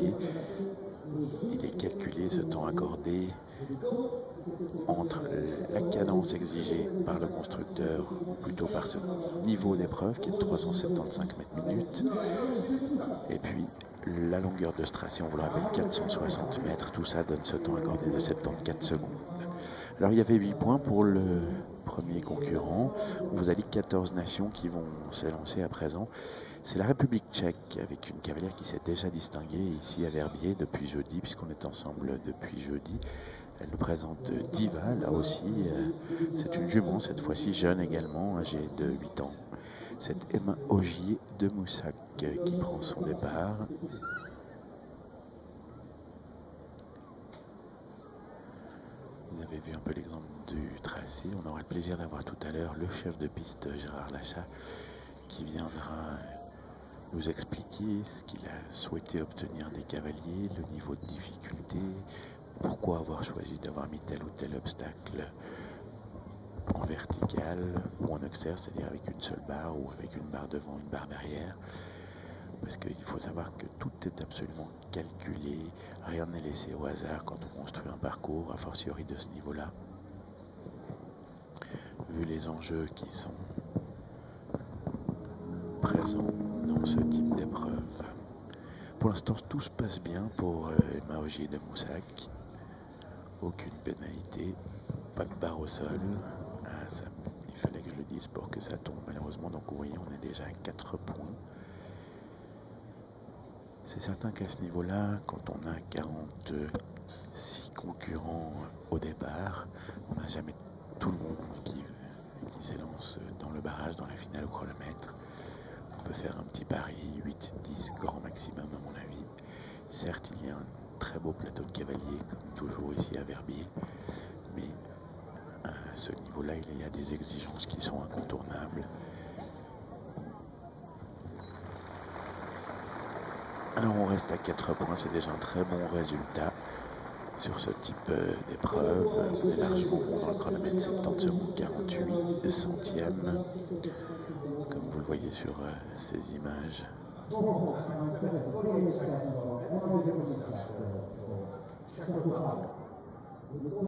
cavalier. Il est calculé, ce temps accordé, entre la cadence exigée par le constructeur, ou plutôt par ce niveau d'épreuve qui est de 375 mètres minutes, et puis la longueur de ce tracé, on vous le rappelle, 460 mètres, tout ça donne ce temps accordé de 74 secondes. Alors il y avait 8 points pour le premier concurrent. Vous avez 14 nations qui vont s'élancer à présent. C'est la République tchèque avec une cavalière qui s'est déjà distinguée ici à Verbier depuis jeudi, puisqu'on est ensemble depuis jeudi. Elle nous présente Diva, là aussi. C'est une jument, cette fois-ci jeune également, âgée de 8 ans. C'est Emma Augier de Moussac qui prend son départ. Vous avez vu un peu l'exemple du tracé. On aura le plaisir d'avoir tout à l'heure le chef de piste Gérard Lachat qui viendra nous expliquer ce qu'il a souhaité obtenir des cavaliers, le niveau de difficulté, pourquoi avoir choisi d'avoir mis tel ou tel obstacle en vertical ou en austère, c'est-à-dire avec une seule barre ou avec une barre devant, une barre derrière. Parce qu'il faut savoir que tout est absolument calculé, rien n'est laissé au hasard quand on construit un parcours, a fortiori de ce niveau-là. Vu les enjeux qui sont présents dans ce type d'épreuve. Pour l'instant, tout se passe bien pour Emma Augier de Moussac. Aucune pénalité, pas de barre au sol. Il fallait que je le dise pour que ça tombe malheureusement. Donc vous voyez, on est déjà à 4 points. C'est certain qu'à ce niveau-là, quand on a 46 concurrents au départ, on n'a jamais tout le monde qui s'élance dans le barrage, dans la finale au chronomètre. On peut faire un petit pari, 8-10 grand maximum à mon avis. Certes, il y a un très beau plateau de cavaliers, comme toujours ici à Verbier, mais à ce niveau-là, il y a des exigences qui sont incontournables. Alors on reste à 4 points, c'est déjà un très bon résultat sur ce type d'épreuve. On est largement bon dans le chronomètre, 70 secondes 48 centièmes, comme vous le voyez sur ces images.